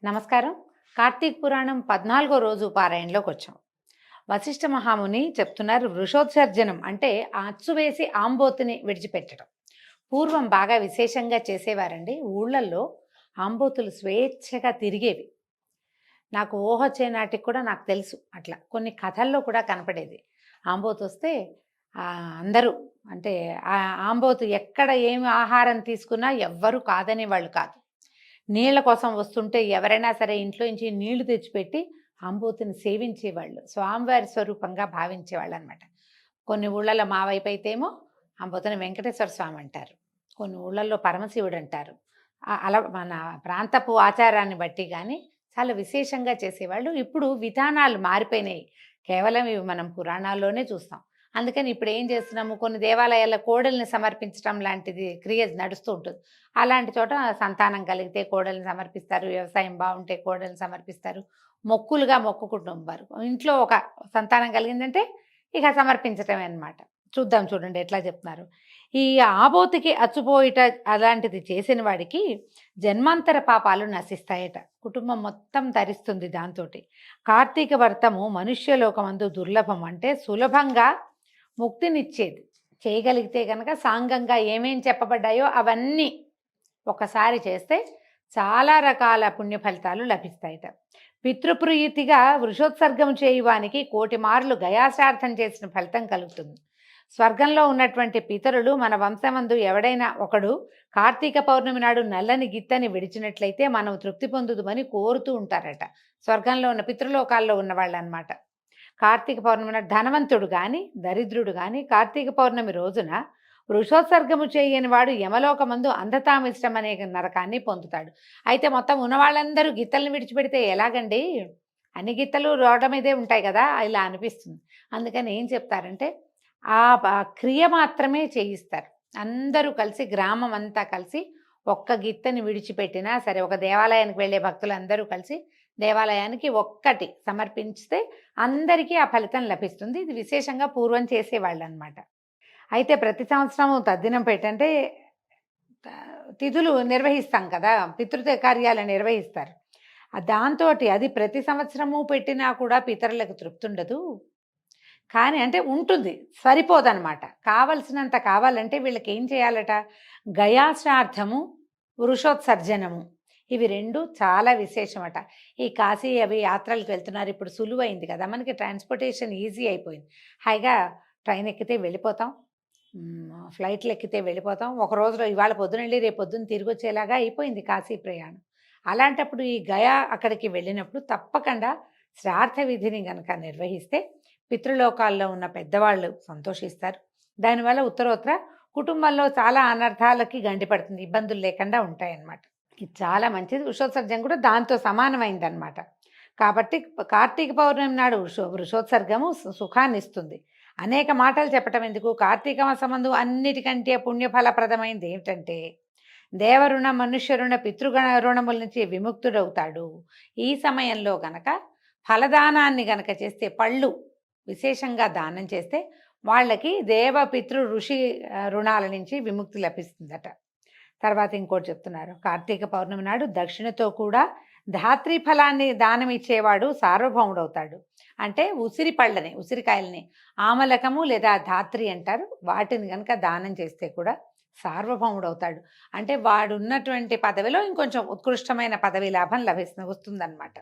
నమస్కారం. కార్తీక పురాణం 14వ రోజు పారాయణలోకి వచ్చాం. వశిష్ఠ మహాముని చెప్తున్నారు, వృషోత్సర్జనం అంటే అచ్చు వేసి ఆంబోతుని విడిచిపెట్టడం. పూర్వం బాగా విశేషంగా చేసేవారండి. ఊళ్ళల్లో ఆంబోతులు స్వేచ్ఛగా తిరిగేవి. నాకు ఊహొచ్చే నాటికి కూడా నాకు తెలుసు. అట్లా కొన్ని కథల్లో కూడా కనపడేది. ఆంబోతు వస్తే అందరూ అంటే ఆ ఆంబోతు ఎక్కడ ఏమి ఆహారం తీసుకున్నా ఎవ్వరూ కాదనేవాళ్ళు కాదు. నీళ్ల కోసం వస్తుంటే ఎవరైనా సరే ఇంట్లో నుంచి నీళ్లు తెచ్చిపెట్టి ఆంబోతుని సేవించేవాళ్ళు, స్వామివారి స్వరూపంగా భావించేవాళ్ళు అనమాట. కొన్ని ఊళ్ళల్లో మా వైపు అయితే ఏమో ఆంబోతుని వెంకటేశ్వర స్వామి అంటారు, కొన్ని ఊళ్ళల్లో పరమశివుడు అంటారు. అలా మన ప్రాంతపు ఆచారాన్ని బట్టి కానీ చాలా విశేషంగా చేసేవాళ్ళు. ఇప్పుడు విధానాలు మారిపోయినాయి, కేవలం ఇవి మనం పురాణాల్లోనే చూస్తాం. అందుకని ఇప్పుడు ఏం చేస్తున్నాము, కొన్ని దేవాలయాల కోడల్ని సమర్పించడం లాంటిది క్రియ నడుస్తూ ఉంటుంది. అలాంటి చోట సంతానం కలిగితే కోడల్ని సమర్పిస్తారు, వ్యవసాయం బాగుంటే కోడల్ని సమర్పిస్తారు, మొక్కులుగా మొక్కుకుంటారు. ఇంట్లో ఒక సంతానం కలిగిందంటే ఇక సమర్పించటమే అన్నమాట. చూద్దాం చూడండి ఎట్లా చెప్తున్నారు. ఈ ఆబోతికి అచ్చుపోయిట అలాంటిది చేసిన వాడికి జన్మాంతర పాపాలు నశిస్తాయట. కుటుంబం మొత్తం తరిస్తుంది దాంతో. కార్తీక వ్రతము మనుష్యలోకమందు దుర్లభం, అంటే సులభంగా ముక్తినిచ్చేది. చేయగలిగితే కనుక సాంగంగా ఏమేం చెప్పబడ్డాయో అవన్నీ ఒకసారి చేస్తే చాలా రకాల పుణ్య ఫలితాలు లభిస్తాయట. పితృప్రీతిగా వృషోత్సర్గం చేయువానికి 1,000,000 మార్లు గయాశ్రార్థం చేసిన ఫలితం కలుగుతుంది. స్వర్గంలో ఉన్నటువంటి పితరులు మన వంశమందు ఎవడైనా ఒకడు కార్తీక పౌర్ణమి నాడు నల్లని గిత్తని విడిచినట్లయితే మనం తృప్తి పొందుదుమని కోరుతూ ఉంటారట. స్వర్గంలో ఉన్న పితృలోకాల్లో ఉన్నవాళ్ళు అనమాట. కార్తీక పౌర్ణమి నాడు ధనవంతుడు కానీ దరిద్రుడు కానీ కార్తీక పౌర్ణమి రోజున వృషోత్సర్గము చేయని వాడు యమలోకమందు అంధతామిష్టం అనే నరకాన్ని పొందుతాడు. అయితే మొత్తం ఉన్నవాళ్ళందరూ గిత్తల్ని విడిచిపెడితే ఎలాగండి, అన్ని గిత్తలు రోడ్ల మీదే ఉంటాయి కదా, ఇలా అనిపిస్తుంది. అందుకని ఏం చెప్తారంటే ఆ క్రియ మాత్రమే చేయిస్తారు. అందరూ కలిసి, గ్రామం అంతా కలిసి ఒక్క గిత్తని విడిచిపెట్టినా సరే, ఒక దేవాలయానికి వెళ్ళే భక్తులు అందరూ కలిసి దేవాలయానికి ఒక్కటి సమర్పిస్తే అందరికీ ఆ ఫలితం లభిస్తుంది. ఇది విశేషంగా పూర్వం చేసేవాళ్ళు అనమాట. అయితే ప్రతి సంవత్సరం తద్దినం పెట్టంటే తిథులు నిర్వహిస్తాం కదా, పితృ కార్యాలు నిర్వహిస్తారు. దాంతో అది ప్రతి సంవత్సరము పెట్టినా కూడా పితరులకు తృప్తి ఉండదు. కానీ అంటే ఉంటుంది, సరిపోదన్నమాట. కావలసినంత కావాలంటే వీళ్ళకి ఏం చేయాలట, గయాశ్రార్థము వృషోత్సర్జనము, ఇవి రెండు చాలా విశేషమట. ఈ కాశీ అవి యాత్రలకు వెళ్తున్నారు, ఇప్పుడు సులువైంది కదా మనకి, ట్రాన్స్పోర్టేషన్ ఈజీ అయిపోయింది. హాయిగా ట్రైన్ ఎక్కితే వెళ్ళిపోతాం, ఫ్లైట్లు ఎక్కితే వెళ్ళిపోతాం. ఒక రోజులో ఇవాళ పొద్దున వెళ్ళి రేపు పొద్దున్న తిరిగి వచ్చేలాగా అయిపోయింది కాశీ ప్రయాణం. అలాంటప్పుడు ఈ గయా అక్కడికి వెళ్ళినప్పుడు తప్పకుండా శ్రార్థ విధిని కనుక నిర్వహిస్తే పితృలోకాల్లో ఉన్న పెద్దవాళ్ళు సంతోషిస్తారు. దానివల్ల ఉత్తరోత్తర కుటుంబంలో చాలా అనర్థాలకి గండిపడుతుంది, ఇబ్బందులు లేకుండా ఉంటాయన్నమాట. ఇది చాలా మంచిది. వృషోత్సర్జం కూడా దాంతో సమానమైందనమాట. కాబట్టి కార్తీక పౌర్ణమి నాడు వృషోత్సర్గము సుఖాన్ని ఇస్తుంది. అనేక మాటలు చెప్పటం ఎందుకు, కార్తీక మాసమందు అన్నిటికంటే పుణ్యఫలప్రదమైంది ఏమిటంటే దేవరుణ, మనుష్యరుణ, పితృగణ రుణముల నుంచి విముక్తుడవుతాడు. ఈ సమయంలో గనక ఫలదానాన్ని గనక చేస్తే, పళ్ళు విశేషంగా దానం చేస్తే వాళ్ళకి దేవ, పితృ, ఋషి రుణాల నుంచి విముక్తి లభిస్తుందట. తర్వాత ఇంకోటి చెప్తున్నారు, కార్తీక పౌర్ణమి నాడు దక్షిణతో కూడా ధాత్రి ఫలాన్ని దానం ఇచ్చేవాడు సార్వభౌముడవుతాడు. అంటే ఉసిరి పళ్ళని, ఉసిరికాయలని ఆమలకము లేదా ధాత్రి అంటారు, వాటిని కనుక దానం చేస్తే కూడా సార్వభౌముడవుతాడు. అంటే వాడు ఉన్నటువంటి పదవిలో ఇంకొంచెం ఉత్కృష్టమైన పదవి లాభం వస్తుందన్నమాట.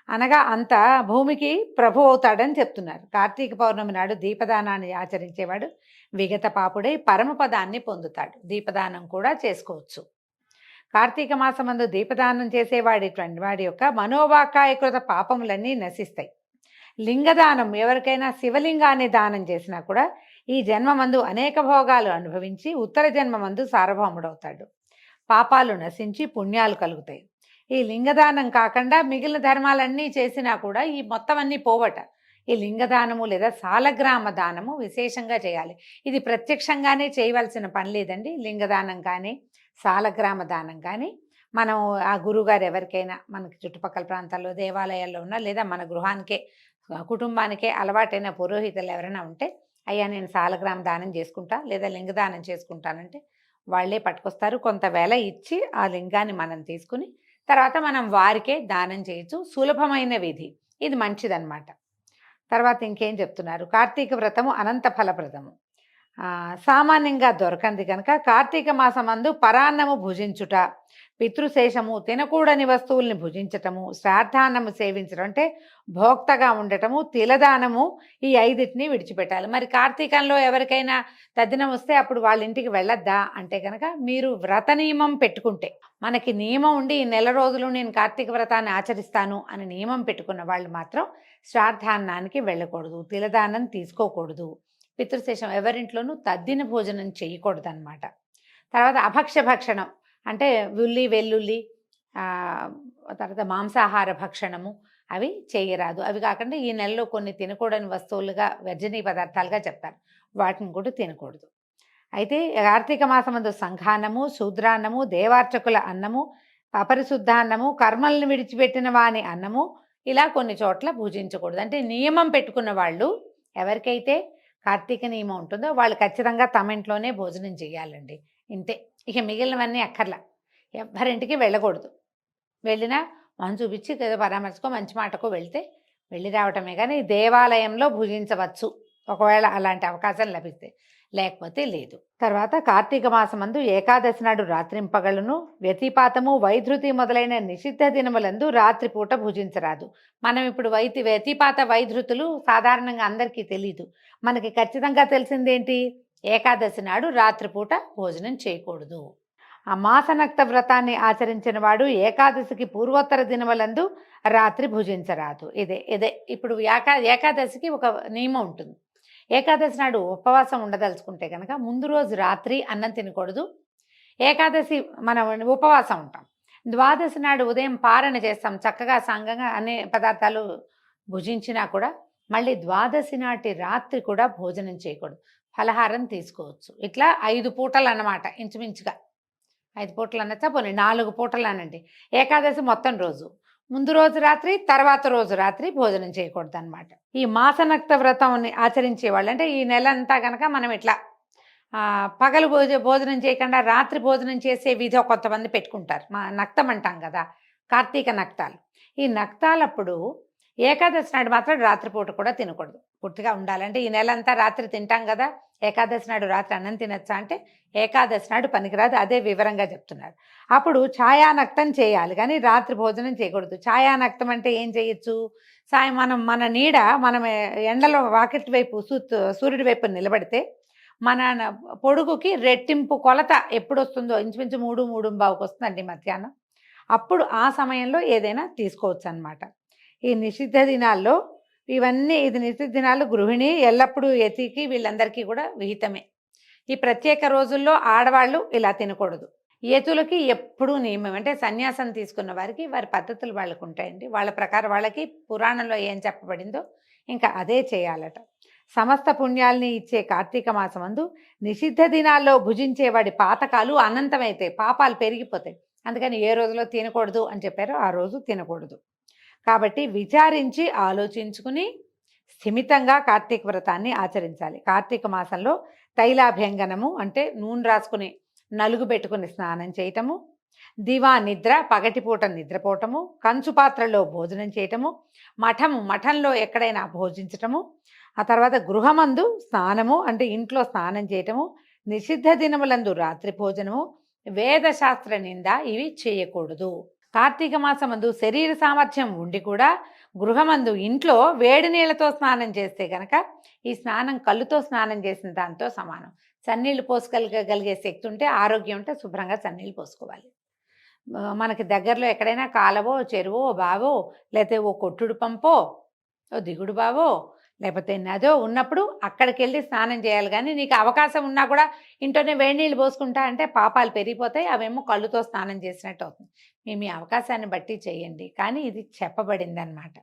అనగా అంత భూమికి ప్రభు అవుతాడని చెప్తున్నారు. కార్తీక పౌర్ణమి నాడు దీపదానాన్ని ఆచరించేవాడు విగత పాపుడై పరమపదాన్ని పొందుతాడు. దీపదానం కూడా చేసుకోవచ్చు. కార్తీక మాసమందు దీపదానం వాడి యొక్క మనోవాకాయకృత పాపములన్నీ నశిస్తాయి. లింగదానం, ఎవరికైనా శివలింగాన్ని దానం చేసినా కూడా ఈ జన్మమందు అనేక భోగాలు అనుభవించి ఉత్తర జన్మమందు సార్వభౌముడవుతాడు. పాపాలు నశించి పుణ్యాలు కలుగుతాయి. ఈ లింగదానం కాకుండా మిగిలిన ధర్మాలన్నీ చేసినా కూడా ఈ మొత్తం అన్నీ పోవట. ఈ లింగదానము లేదా సాలగ్రామ దానము విశేషంగా చేయాలి. ఇది ప్రత్యక్షంగానే చేయవలసిన పని లేదండి. లింగదానం కానీ సాలగ్రామ దానం కానీ మనం ఆ గురువుగారు ఎవరికైనా మనకి చుట్టుపక్కల ప్రాంతాల్లో దేవాలయాల్లో ఉన్నా లేదా మన గృహానికే కుటుంబానికే అలవాటైన పురోహితులు ఎవరైనా ఉంటే, అయ్యా నేను సాలగ్రామ దానం చేసుకుంటా లేదా లింగదానం చేసుకుంటానంటే వాళ్ళే పట్టుకొస్తారు. కొంత వేల ఇచ్చి ఆ లింగాన్ని మనం తీసుకుని తర్వాత మనం వారికే దానం చేయొచ్చు. సులభమైన విధి. ఇది మంచిదన్నమాట. తర్వాత ఇంకేం చెప్తున్నారు? కార్తీక వ్రతము అనంత ఫలప్రదము. సామాన్యంగా దొరకంది కనుక కార్తీక మాసమందు పరాన్నము భుజించుట, పితృశేషము తినకూడని వస్తువుల్ని భుజించటము, శ్రాద్ధాన్నము సేవించడం అంటే భోక్తగా ఉండటము, తిలదానము, ఈ 5టిని విడిచిపెట్టాలి. మరి కార్తీకంలో ఎవరికైనా తద్దినం వస్తే అప్పుడు వాళ్ళ ఇంటికి వెళ్ళొద్దా అంటే కనుక మీరు వ్రత నియమం పెట్టుకుంటే, మనకి నియమం ఉండి ఈ నెల రోజులు నేను కార్తీక వ్రతాన్ని ఆచరిస్తాను అని నియమం పెట్టుకున్న వాళ్ళు మాత్రం శ్రాద్ధాన్నానికి వెళ్ళకూడదు, తిలదానం తీసుకోకూడదు, పితృశేషం ఎవరింట్లోనూ తద్దిన భోజనం చేయకూడదన్నమాట. తర్వాత అభక్ష్య భక్షణం అంటే ఉల్లి వెల్లుల్లి, తర్వాత మాంసాహార భక్షణము అవి చేయరాదు. అవి కాకుండా ఈ నెలలో కొన్ని తినకూడని వస్తువులుగా వర్జనీయ పదార్థాలుగా చెప్తారు, వాటిని కూడా తినకూడదు. అయితే కార్తీక మాసమందు సంఘాన్నము, శూద్రాన్నము, దేవార్చకుల అన్నము, అపరిశుద్ధాన్నము, కర్మల్ని విడిచిపెట్టిన వాని అన్నము ఇలా కొన్ని చోట్ల భుజించకూడదు. అంటే నియమం పెట్టుకున్న వాళ్ళు, ఎవరికైతే కార్తీక నియమం ఉంటుందో వాళ్ళు ఖచ్చితంగా తమ ఇంట్లోనే భోజనం చేయాలండి. ఇంతే, ఇక మిగిలినవన్నీ అక్కర్లా. ఎవ్వరింటికి వెళ్ళకూడదు. వెళ్ళినా మనం చూపించి ఏదో పరామర్శకో మంచి మాటకో వెళ్తే వెళ్ళి రావటమే, కానీ దేవాలయంలో భుజించవచ్చు ఒకవేళ అలాంటి అవకాశం లభిస్తే, లేకపోతే లేదు. తర్వాత కార్తీక మాసమందు ఏకాదశి నాడు రాత్రింపగలను, వ్యతిపాతము, వైధృతి మొదలైన నిషిద్ధ దినములందు రాత్రిపూట భుజించరాదు. మనం ఇప్పుడు వ్యతిపాత వైధృతులు సాధారణంగా అందరికీ తెలీదు. మనకి ఖచ్చితంగా తెలిసిందేంటి? ఏకాదశి నాడు రాత్రిపూట భోజనం చేయకూడదు. ఆ మాసనక్త వ్రతాన్ని ఆచరించిన వాడు ఏకాదశికి పూర్వోత్తర దినములందు రాత్రి భుజించరాదు. ఇదే ఇప్పుడు ఏకాదశికి ఒక నియమం ఉంటుంది. ఏకాదశి నాడు ఉపవాసం ఉండదలుచుకుంటే కనుక ముందు రోజు రాత్రి అన్నం తినకూడదు. ఏకాదశి మనం ఉపవాసం ఉంటాం. ద్వాదశి నాడు ఉదయం పారణ చేస్తాం, చక్కగా సంగంగా అనే పదార్థాలు భుజించినా కూడా మళ్ళీ ద్వాదశి నాటి రాత్రి కూడా భోజనం చేయకూడదు, ఫలహారం తీసుకోవచ్చు. ఇట్లా 5 పూటలు అన్నమాట, ఇంచుమించుగా 5 పూటలు అనొచ్చా, పోనీ 4 పూటలు అనండి. ఏకాదశి మొత్తం రోజు, ముందు రోజు రాత్రి, తర్వాత రోజు రాత్రి భోజనం చేయకూడదు అనమాట. ఈ మాసనక్త వ్రతం ఆచరించే వాళ్ళు అంటే ఈ నెల అంతా కనుక మనం ఇట్లా పగలు భోజనం చేయకుండా రాత్రి భోజనం చేసే విధి కొంతమంది పెట్టుకుంటారు. నక్తం అంటాం కదా, కార్తీక నక్తాలు. ఈ నక్తాలప్పుడు ఏకాదశి నాడు మాత్రం రాత్రిపూట కూడా తినకూడదు, పూర్తిగా ఉండాలంటే ఈ నెల అంతా రాత్రి తింటాం కదా, ఏకాదశి నాడు రాత్రి అన్నం తినచ్చా అంటే ఏకాదశి నాడు పనికిరాదు. అదే వివరంగా చెప్తున్నారు. అప్పుడు ఛాయానక్తం చేయాలి, కానీ రాత్రి భోజనం చేయకూడదు. ఛాయానక్తం అంటే ఏం చేయొచ్చు? సాయం మన నీడ మనం ఎండలో వాకిటి వైపు సూర్యుడి వైపు నిలబడితే మన పొడుగుకి రెట్టింపు కొలత ఎప్పుడు వస్తుందో, ఇంచుమించు 3-3:15కి వస్తుందండి మధ్యాహ్నం. అప్పుడు ఆ సమయంలో ఏదైనా తీసుకోవచ్చు అన్నమాట. ఈ నిషిద్ధ దినాల్లో ఇది నిషిద్ధ దినాలు గృహిణి ఎల్లప్పుడూ యతికి వీళ్ళందరికీ కూడా విహితమే. ఈ ప్రత్యేక రోజుల్లో ఆడవాళ్ళు ఇలా తినకూడదు. యతులకి ఎప్పుడూ నియమం, అంటే సన్యాసం తీసుకున్న వారికి వారి పద్ధతులు వాళ్ళకు ఉంటాయండి. వాళ్ళ ప్రకారం వాళ్ళకి పురాణంలో ఏం చెప్పబడిందో ఇంకా అదే చేయాలట. సమస్త పుణ్యాల్ని ఇచ్చే కార్తీక మాసమందు నిషిద్ధ దినాల్లో భుజించేవాడి పాతకాలు అనంతమైతే పాపాలు పెరిగిపోతాయి. అందుకని ఏ రోజులో తినకూడదు అని చెప్పారో ఆ రోజు తినకూడదు. కాబట్టి విచారించి ఆలోచించుకుని స్థిమితంగా కార్తీక వ్రతాన్ని ఆచరించాలి. కార్తీక మాసంలో తైలాభ్యంగనము అంటే నూనె రాసుకుని నలుగు పెట్టుకుని స్నానం చేయటము, దివా నిద్ర పగటిపూట నిద్రపోవటము, కంచు పాత్రలో భోజనం చేయటము, మఠంలో ఎక్కడైనా భోజించటము, ఆ తర్వాత గృహమందు స్నానము అంటే ఇంట్లో స్నానం చేయటము, నిషిద్ధ దినములందు రాత్రి భోజనము, వేదశాస్త్ర నింద ఇవి చేయకూడదు. కార్తీక మాసమందు శరీర సామర్థ్యం ఉండి కూడా గృహమందు ఇంట్లో వేడి నీళ్ళతో స్నానం చేస్తే కనుక ఈ స్నానం కళ్ళుతో స్నానం చేసిన దాంతో సమానం. చన్నీళ్ళు పోసుకోగలిగే శక్తి ఉంటే, ఆరోగ్యం ఉంటే శుభ్రంగా చన్నీళ్ళు పోసుకోవాలి. మనకి దగ్గరలో ఎక్కడైనా కాలవో, చెరువో, బావో, లేకపోతే ఓ కొట్టుడు పంపో, ఓ దిగుడు బావో, లేకపోతే నదో ఉన్నప్పుడు అక్కడికి వెళ్ళి స్నానం చేయాలి. కానీ నీకు అవకాశం ఉన్నా కూడా ఇంట్లోనే వేడి నీళ్ళు పోసుకుంటా అంటే పాపాలు పెరిగిపోతాయి, అవేమో కళ్ళుతో స్నానం చేసినట్టు అవుతుంది. మీ అవకాశాన్ని బట్టి చేయండి, కానీ ఇది చెప్పబడింది అన్నమాట.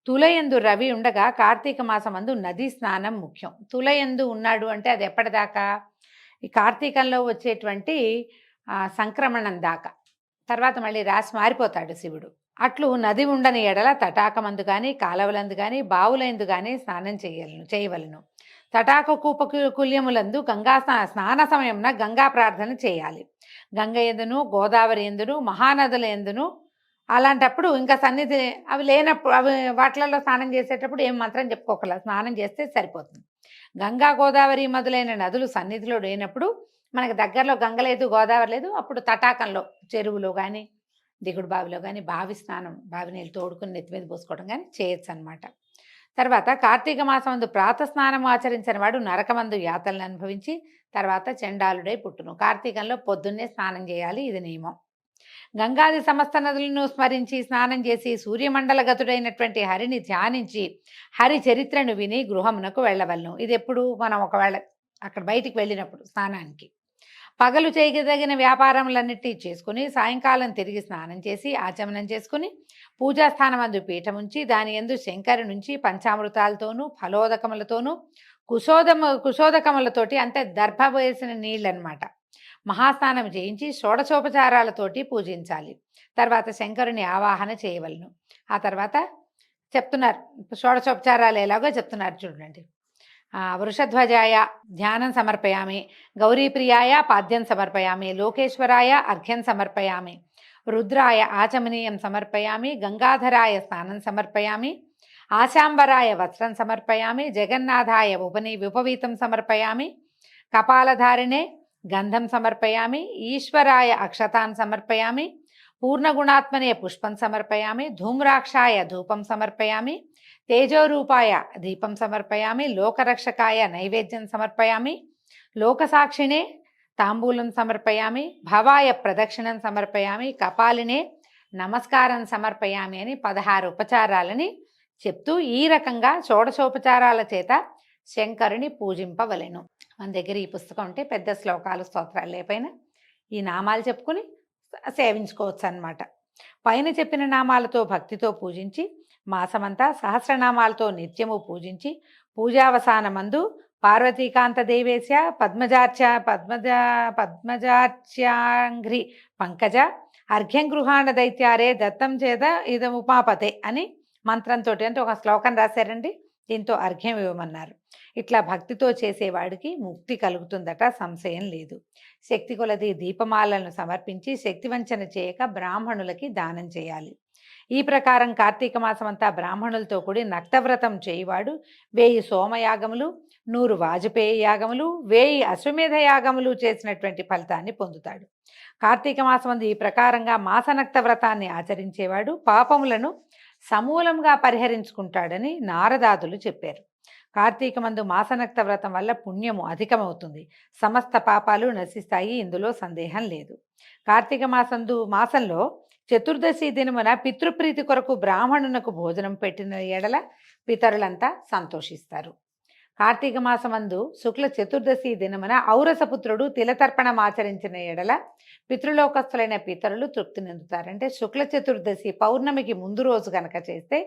తులయందు రవి ఉండగా కార్తీక మాసమందు నదీ స్నానం ముఖ్యం. తులయందు ఉన్నాడు అంటే అది ఎప్పటిదాకా? ఈ కార్తీకంలో వచ్చేటువంటి సంక్రమణం దాకా. తర్వాత మళ్ళీ రాసి మారిపోతాడు శివుడు. అట్లు నది ఉండని ఎడల తటాకమందు కానీ, కాలవలందు కానీ, బావులందు కానీ స్నానం చేయవలను. తటాక కుల్యములందు గంగా స్నాన సమయంన గంగా ప్రార్థన చేయాలి. గంగ ఎందును, గోదావరి ఎందును, మహానదుల ఎందును అలాంటప్పుడు ఇంకా సన్నిధి అవి లేనప్పుడు అవి వాటిలలో స్నానం చేసేటప్పుడు ఏం మంత్రం చెప్పుకోకల, స్నానం చేస్తే సరిపోతుంది. గంగా, గోదావరి మొదలైన నదులు సన్నిధిలో లేనప్పుడు, మనకు దగ్గరలో గంగ లేదు, గోదావరి లేదు, అప్పుడు తటాకంలో చెరువులో కానీ దిగుడు బావిలో కానీ బావి స్నానం, బావి నీళ్ళు తోడుకుని నెత్తి మీద పోసుకోవడం కానీ చేయొచ్చు అనమాట. తర్వాత కార్తీక మాసమందు ప్రాతస్నానం ఆచరించిన వాడు నరకమందు యాతలను అనుభవించి తర్వాత చండాలుడై పుట్టును. కార్తీకంలో పొద్దున్నే స్నానం చేయాలి, ఇది నియమం. గంగాది సమస్త నదులను స్మరించి స్నానం చేసి సూర్యమండలగతుడైనటువంటి హరిని ధ్యానించి హరి చరిత్రను విని గృహమునకు వెళ్ళవలను. ఇది ఎప్పుడు మనం ఒకవేళ అక్కడ బయటికి వెళ్ళినప్పుడు స్నానానికి. పగలు చేయదగిన వ్యాపారములన్నిటి చేసుకుని సాయంకాలం తిరిగి స్నానం చేసి ఆచమనం చేసుకుని పూజాస్థానం అందు పీఠముంచి దాని యందు శంకరు నుంచి పంచామృతాలతోనూ ఫలోదకములతోనూ కుశోదకములతోటి అంటే దర్భ వేసిన నీళ్ళనమాట మహాస్నానం చేయించి షోడశోపచారాలతోటి పూజించాలి. తర్వాత శంకరుని ఆవాహన చేయవలను. ఆ తర్వాత చెప్తున్నారు షోడశోపచారాలు ఎలాగో చెప్తున్నారు చూడండి. వృషధ్వజాయ ధ్యానం సమర్పయామి, గౌరీప్రియాయ పాద్యం సమర్పయామి, లోకేశ్వరాయ అర్ఘ్యం సమర్పయామి, రుద్రాయ ఆచమనీయం సమర్పయామి, గంగాధరాయ స్నానం సమర్పయామి, ఆశాంబరాయ వస్త్రం సమర్పయామి, జగన్నాథాయ ఉపవీతం సమర్పయామి, కపాలధారిణే గంధం సమర్పయామి, ఈశ్వరాయ అక్షతాన్ సమర్పయామి, పూర్ణగుణాత్మనే పుష్పం సమర్పయామి, ధూమ్రాక్షాయ ధూపం సమర్పయామి, తేజోరూపాయ దీపం సమర్పయామి, లోకరక్షకాయ నైవేద్యం సమర్పయామి, లోకసాక్షిణే తాంబూలం సమర్పయామి, భవాయ ప్రదక్షిణం సమర్పయామి, కపాలినే నమస్కారం సమర్పయామి అని 16 ఉపచారాలని చెప్తూ ఈ రకంగా షోడశోపచారాల చేత శంకరుని పూజింపవలెను. మన దగ్గర ఈ పుస్తకం ఉంటే పెద్ద శ్లోకాలు స్తోత్రాలు లేపైనా ఈ నామాలు చెప్పుకుని సేవించుకోవచ్చు అన్నమాట. పైన చెప్పిన నామాలతో భక్తితో పూజించి మాసమంతా సహస్రనామాలతో నిత్యము పూజించి పూజావసానమందు పార్వతీకాంత దేవేశ పద్మజార్చ్యాంఘ్రి పంకజ అర్ఘ్యం గృహాణ దైత్యారే దత్తం చేత ఇదముపాపతే అని మంత్రంతో అంటే ఒక శ్లోకం రాశారండి. దీంతో అర్ఘ్యం ఇవ్వమన్నారు. ఇట్లా భక్తితో చేసేవాడికి ముక్తి కలుగుతుందట, సంశయం లేదు. శక్తి కొలది దీపమాలను సమర్పించి శక్తివంచన చేయక బ్రాహ్మణులకి దానం చేయాలి. ఈ ప్రకారం కార్తీక మాసమంతా బ్రాహ్మణులతో కూడి నక్తవ్రతం చేయువాడు 1000 సోమయాగములు, 100 వాజపేయ యాగములు, 1000 అశ్వమేధ యాగములు చేసినటువంటి ఫలితాన్ని పొందుతాడు. కార్తీక మాసమందు ఈ ప్రకారంగా మాసనక్త వ్రతాన్ని ఆచరించేవాడు పాపములను సమూలంగా పరిహరించుకుంటాడని నారదాదులు చెప్పారు. కార్తీకమందు మాసనక్త వ్రతం వల్ల పుణ్యము అధికమవుతుంది, సమస్త పాపాలు నశిస్తాయి, ఇందులో సందేహం లేదు. కార్తీక మాసంలో చతుర్దశి దినమున పితృప్రీతి కొరకు బ్రాహ్మణునకు భోజనం పెట్టిన ఎడల పితరులంతా సంతోషిస్తారు. కార్తీక మాసమందు శుక్ల చతుర్దశి దినమున ఔరసపుత్రుడు తిలతర్పణం ఆచరించిన ఎడల పితృలోకస్తులైన పితరులు తృప్తి చెందుతారంటే శుక్ల చతుర్దశి పౌర్ణమికి ముందు రోజు కనుక చేస్తే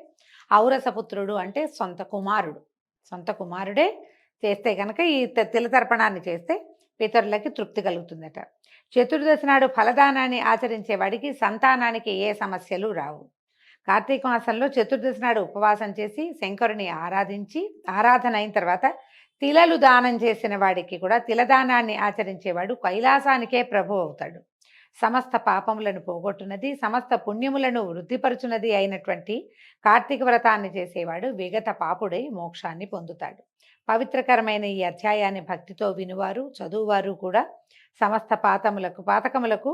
ఔరసపుత్రుడు అంటే సొంత కుమారుడే చేస్తే కనుక ఈ తిలతర్పణాన్ని చేస్తే పితరులకి తృప్తి కలుగుతుందట. చతుర్దశి నాడు ఫలదానాన్ని ఆచరించేవాడికి సంతానానికి ఏ సమస్యలు రావు. కార్తీక మాసంలో చతుర్దశి నాడు ఉపవాసం చేసి శంకరుని ఆరాధన అయిన తర్వాత తిలలు దానం చేసిన వాడికి కూడా తిలదానాన్ని ఆచరించేవాడు కైలాసానికే ప్రభు అవుతాడు. సమస్త పాపములను పోగొట్టున్నది, సమస్త పుణ్యములను వృద్ధిపరుచున్నది అయినటువంటి కార్తీక వ్రతాన్ని చేసేవాడు విగత పాపుడై మోక్షాన్ని పొందుతాడు. పవిత్రకరమైన ఈ అధ్యాయాన్ని భక్తితో వినువారు చదువువారు కూడా సమస్త పాతకములకు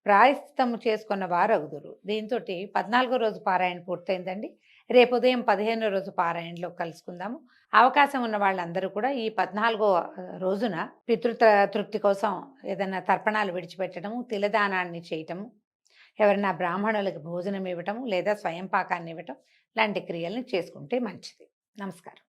ప్రాయశ్చిత్తము చేసుకున్న వారు అగుదురు. దీంతో 14వ రోజు పారాయణ పూర్తయిందండి. రేపు ఉదయం 15వ రోజు పారాయణలో కలుసుకుందాము. అవకాశం ఉన్న వాళ్ళందరూ కూడా ఈ 14వ రోజున తృప్తి కోసం ఏదైనా తర్పణాలు విడిచిపెట్టడము, తిలదానాన్ని చేయటము, ఎవరైనా బ్రాహ్మణులకు భోజనం ఇవ్వటము లేదా స్వయం పాకాన్ని ఇవ్వటం లాంటి క్రియల్ని చేసుకుంటే మంచిది. నమస్కారం.